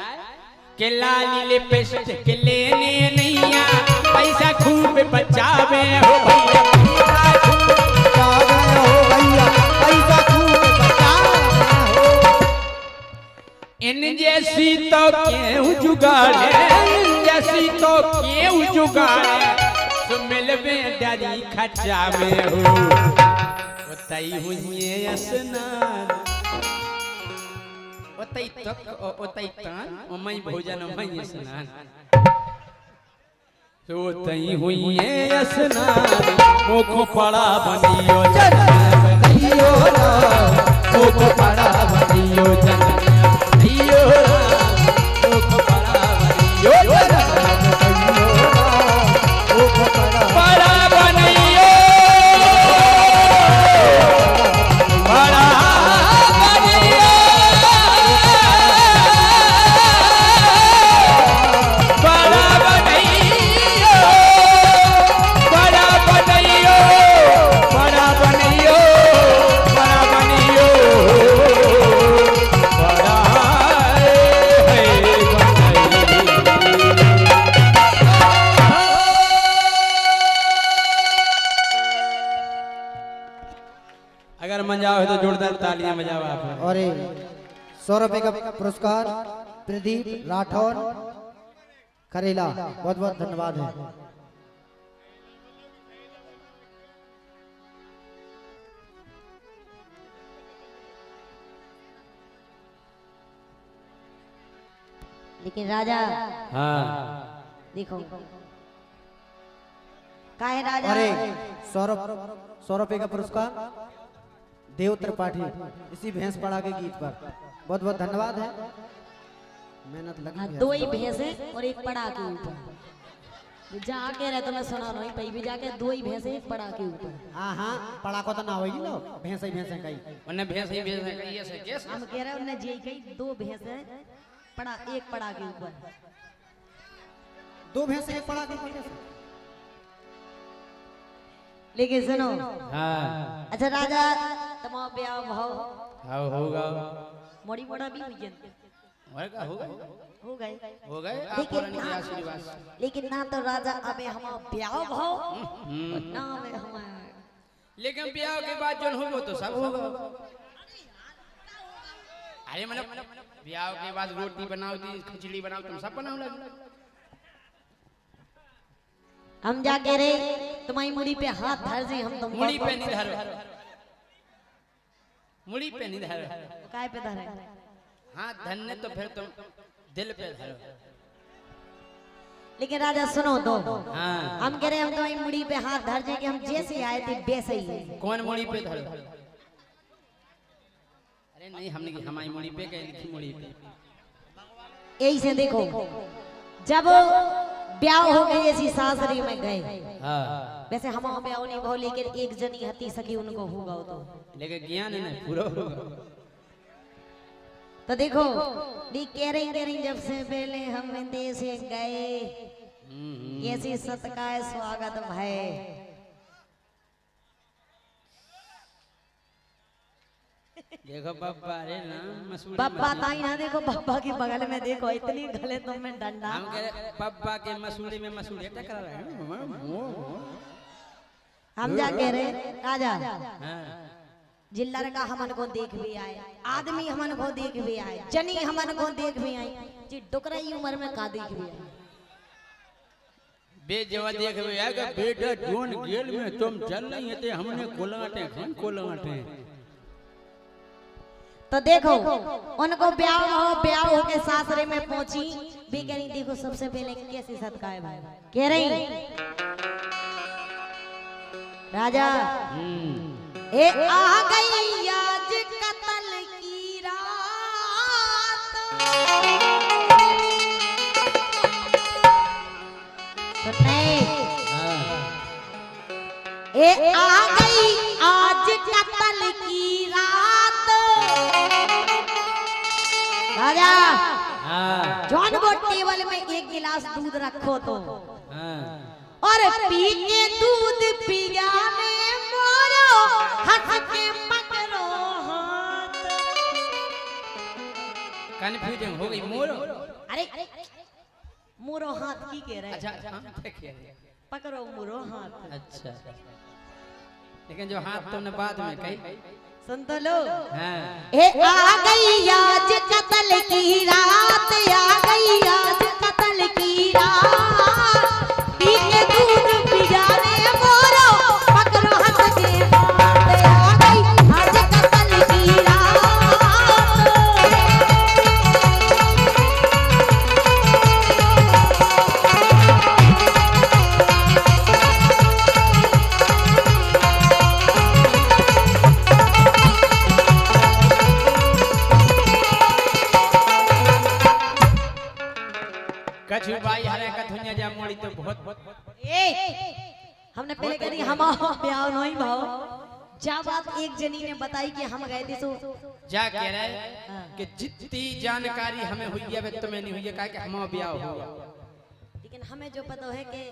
के लाली लिपस्टिक लेने नहीं आ, पैसा खूब बचावे हो भैया,
बचावे हो भैया, पैसा खूब बचावे हो।
इन जैसी तो क्यों जुगाड़े, इन जैसी तो क्यों जुगाड़े, तो मिलवे डरी खचा में हो।
तई हुई स्नान ओतई तक ओतई तान ओमई भोजन ओमई स्नान तो तई हुई स्नान मुख पड़ा बनियो
बनियो
मुख पड़ा बनियो जननियो मुख पड़ा बनियो पड़ा बनियो पड़ा बनियो पड़ा बनियो पड़ा बनियो पड़ा बनियो पड़ा बनियो पड़ा अगर मजा हो तो जोरदार तालियां बजाओ आप।
और 100 रुपए का पुरस्कार प्रदीप राठौर करेला, बहुत बहुत धन्यवाद है।
लेकिन राजा
हाँ
देखो काहे राजा
अरे 100 रुपए का पुरस्कार देव त्रिपाठी इसी भैंस पड़ा के गीत पर बहुत बहुत धन्यवाद है। मेहनत लगी है।
दो ही भैंसे और एक पड़ा के ऊपर जाके रहे तो मैं सुना नहीं पई भी जाके दो ही भैंसे एक पड़ा के ऊपर।
हाँ हाँ पड़ा को तो ना होगी ना भैंस ही कहीं
उन्हें भैंस ही कही ऐसे केस
हम कह रहे हैं उन्हें जी कही दो भैंसे पड़ा एक पड़ा के ऊपर।
दो भैंस एक पड़ा के ऊपर कैसे?
लेकिन सुनो
हाँ
अच्छा राजा तमाम ब्याह भाव
हाँ होगा
मोड़ी मोड़ा भी हुई
और का होगा
हो गए
हो गए आप
लेकिन
पुरानी के आशीर्वाद
लेकिन ना तो राजा अबे हम ब्याह भाव और ना अबे हम
लेकिन ब्याह के बाद जो होगा तो सब होगा। अरे मतलब ब्याह के बाद रोटी बनाओ दी खिचड़ी बनाओ तुम सब बनाओ लगे
हम जा कह रहे तुम्हारी मुड़ी पे हाथ धर से हम तुम
मुड़ी पे नहीं धरो मुड़ी पे नहीं धरो
काय पे धरे
हाँ धन्य तो फिर तुम दिल पे धरो।
लेकिन राजा सुनो तो
हाँ
हम कह रहे हम तुम्हारी मुड़ी पे हाथ धर जाए कि हम जैसे आए थे वैसे ही हैं।
कौन मुड़ी पे धरो? अरे नहीं हमने की हमारी मुड़ी पे कहीं लिखी मुड़ी पे
यही से देखो जब ब्याह हो गई ऐसी सासरी में गए
हाँ
वैसे हम ब्याह नहीं भाव लेकिन एक जनी हती सकी उनको होगा तो
लेकिन ज्ञान है ना पूरा होगा।
तो देखो दी कह रही जब से पहले हम देश से गए कैसी सत्कार स्वागत भाई
देखो बब्बा रे ना मसूरी
बब्बा ताई ना देखो बब्बा की बगल में देखो इतनी गले तुम में डंडा
हम कह रहे बब्बा के मसूरी में मसूरी टकरा रहे हैं।
हम जा कह रहे राजा
हाँ
जिल्लर का हमन को देख भी आए आदमी हमन को देख भी आए जनी हमन को देख भी आई जी डुकराई उम्र में का देख भी आए
बेजवा देख भी आएगा बेटा जोन गेल में तुम चल नहीं है हमने कोलाटे कोलाटे
तो देखो उनको ब्याह हो के सासरे में पहुंची भी कह रही देखो सबसे पहले कैसी सत्कार भाई कह रही राजा ए आ गई आज कत्ल की रात सुनने ए आ गई आज कत्ल की रात राजा
हाँ
जॉन वो टेबल में एक गिलास दूध रखो तो
हाँ
और पी के दूध पियाने मोरो हंस के पकड़ो हाथ
कंफ्यूजन हो गई मोरो
अरे मोरो हाथ की कह रहे
अच्छा हाँ, देखिए
पकड़ो मोरो हाथ
अच्छा लेकिन जो हाथ तुमने बाद में कही
सुन तो लो
हाँ
ए आ गई आज कत्ल की रात आ गई आज कत्ल की रात पी के दूध पियाने मोरो पकड़ो हंस के हाथ आ गई अरे हम ब्याह नहीं भाव जब आप एक जनी ने बताई कि हम गए थे तो
जा कह रहा है कि जितनी जानकारी हमें हुई है वे तुम्हें नहीं हुई है, कहा कि हम ब्याह होगा,
लेकिन हमें जो पता है कि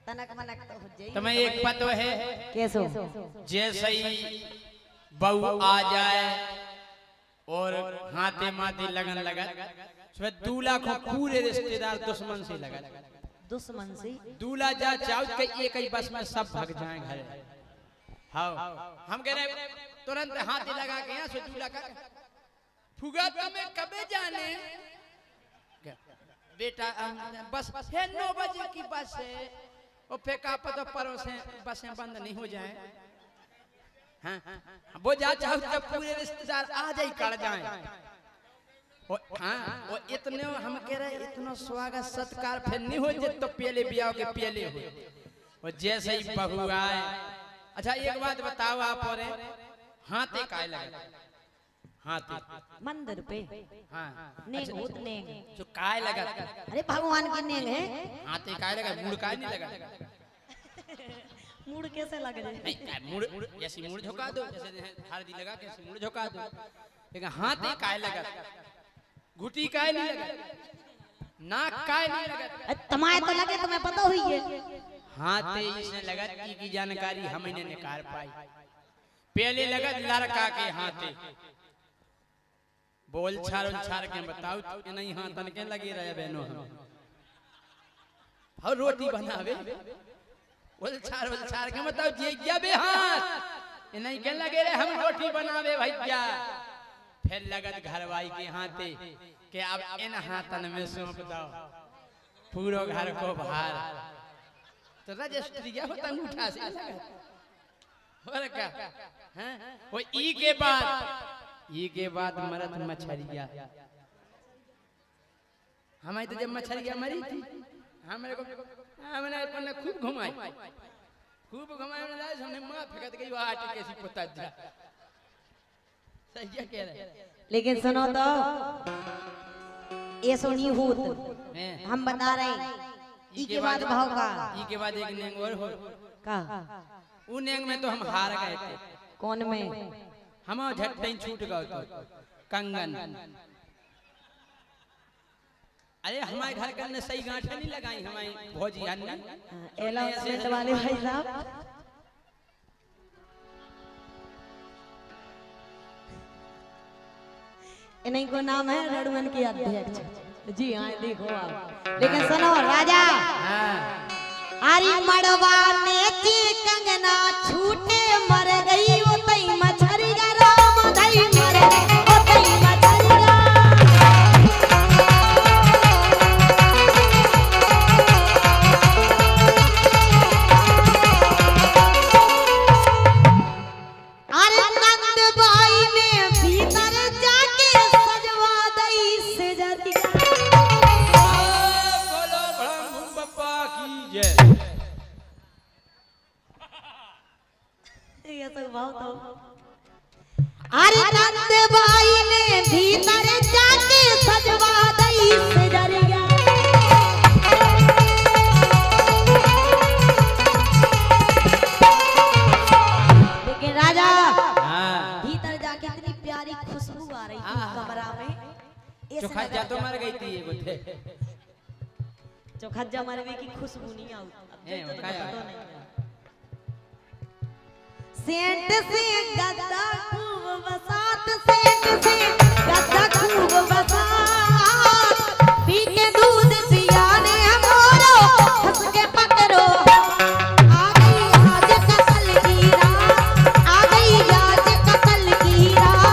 तनक मनक तो हो जाए।
तुम्हें एक पता है
कैसो
जैसे ही बहू आ जाए और हाथे माथे लगन लगा दूल्हा को पूरे रिश्तेदार दुश्मन से लगा,
दुश्मन से
दूल्हा जा चाहो कि एक ही बस में सब भाग जाए घर। हाँ हम कह रहे तुरंत हाथी लगा के यहाँ से दूल्हा का फुगा तुम्हें कबे जाने बेटा बस है 9 बजे की बस है और फेंका पतो परों से बसें बंद नहीं हो जाए। हाँ वो जा चाहो जब पूरे रिश्तेदार आ जाए कर जाए। हाँ वो इतने हम कह रहे इतना स्वागत सत्कार फिर नहीं हो जाए तो पहले ब्याह के पहले हो और जैसे ही बहू आए। अच्छा एक बात बताओ आप और हाथे काय लगा हाथे
मंदिर पे
हाँ
नेंग होत नेंग
जो काय लगा
अरे भगवान की नेंग है
हाथे काय लगा मुड़ काय नहीं लगा
मूड कैसे लग रहे
नहीं मुड़ जैसे मुड़ झुका दो जैसे हल्दी लगा के मुड़ झुका दो लेकिन हाथे काय लगा घुटी काय नहीं लगा नाक काय नहीं लगा
तमाय तो लगे तुम्हें पता हुई है
हाथे इसने लगा की जानकारी हम इन्हें निकाल पाई। पहले लगा लड़का के हाथे बोल छार के बताओ तो नहीं हाथ तन के लगे रहे बहनों हम और रोटी बनावे बोल छार के बताओ ये क्या बे हाथ नहीं के लगे रहे हम रोटी बनावे भैया। फिर लगत घरवाई के हाथे के अब इन हाथन में सौंप दो पूरा घर को भार तो रजिस्ट्री क्या होता अंगूठा से और क्या हैं वो ई के बाद मरत मछरिया हमारी तो जब मछरिया मरी थी हमने हमने खूब घुमाई हमने मां फेंकत गई वो आटे कैसी पता जा सही कह रहे
लेकिन सुनो तो ये सुनी होत हम बता रहे हैं ई के बाद भाव का
ई के बाद एक नेंग और हो
का
उ नेंग में तो हम हार गए थे।
कौन में
हम झट्टे छूट गए तो कंगन अरे हमारे घर के ने सही गांठे नहीं लगाई हमारी भौजी अन्ना
एला सेट वाले भाई साहब इन्हीं को नाम है रड़वन के अध्यक्ष जी हाँ देखो आप। लेकिन सुनो राजा अरे मड़वा ने चीर कंगना छूटे मर गई वो तई मछरिया राम धई मर गई वो तई मछरिया अरे नंद बाई ने भीतर जाके सजवा दई से जरिया
बोलो ब्रह्म बाबा की जय।
ये तो बहुत हो अरे नंद बाई ने भीतर जाके सजवा दई से जरिया लेकिन राजा भीतर जाके इतनी प्यारी खुशबू आ रही थी कमरा में ऐसे
चोखा तो मर गई थी ये थे
चोखज्जा मरवे की खुशबू नहीं आई
वो क्या है?
सेंट से गद्दा खूब बसात सेंट से गद्दा खूब बसात पी के दूध पिया ने मोरो हंस के पकड़ो आ गई आज कतल की रात आ गई आज कतल की रात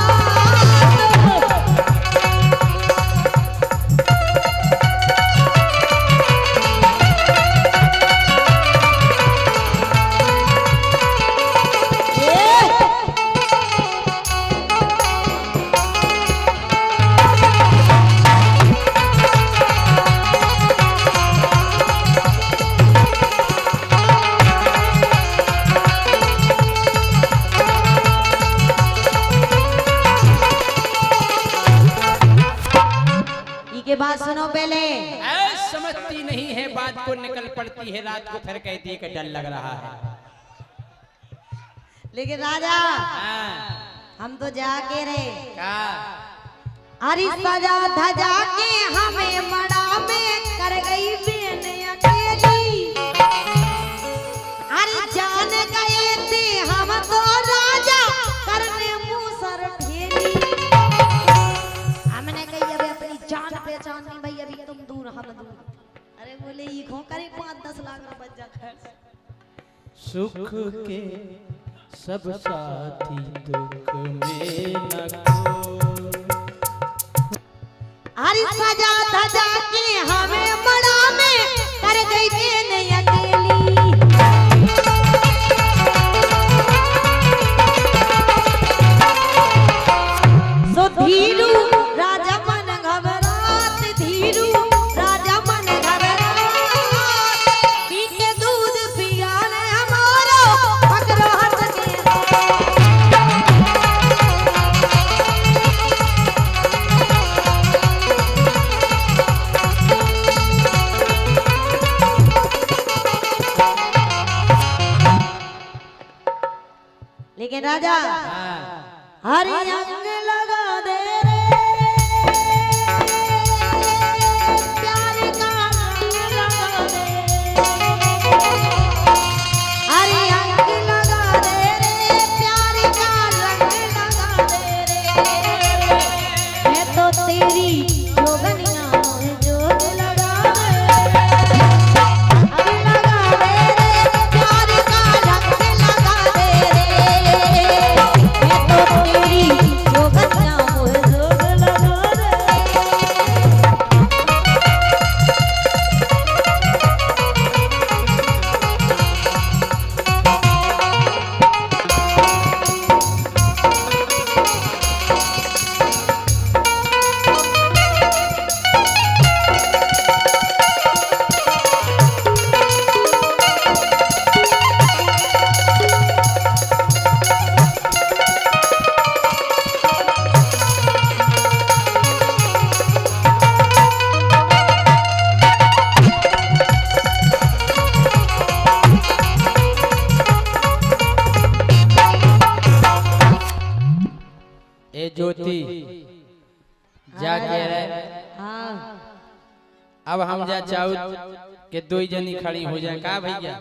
के बात सुनो पहले
समझती नहीं है बात को निकल पड़ती है रात को फिर कहती है कि डर लग रहा है
लेकिन राजा हम तो जाके रे अरे सजा धजा के हमें मड़ा में कर गई बेन अकेली। अरे जान गए थे हम तो राजा करने मूसर ढेली। हमने कही अबे अपनी जान पहचान नहीं भाई, अभी तुम दूर हम दूर। अरे बोले ये खो करे 5-10 लाख रुपए जा।
सुख के सब साथी दुख में न खो।
हरी सजा धजा के हमें मड़ा में कर गई बेन अकेली। सो धीरू राजा मन घबरात, धीरू राजा मन घबरात। पी के दूध पिया ने हमारो पकड़ो हट के। लेकिन राजा हरी अंग लगा दे रे प्यार का रंग लगा दे। हरी अंग लगा दे रे प्यार का रंग लगा दे रे। मैं तो तेरी जोगनिया मोहे जोग लगा दे। अंग लगा दे रे प्यार का रंग लगा दे रे। मैं तो तेरी जोगनिया मोहे जोग लगा दे।
ए ज्योति जाके रहे।
हाँ
अब हम जा चाहू के 2 जनी खड़ी हो जाए का भैया।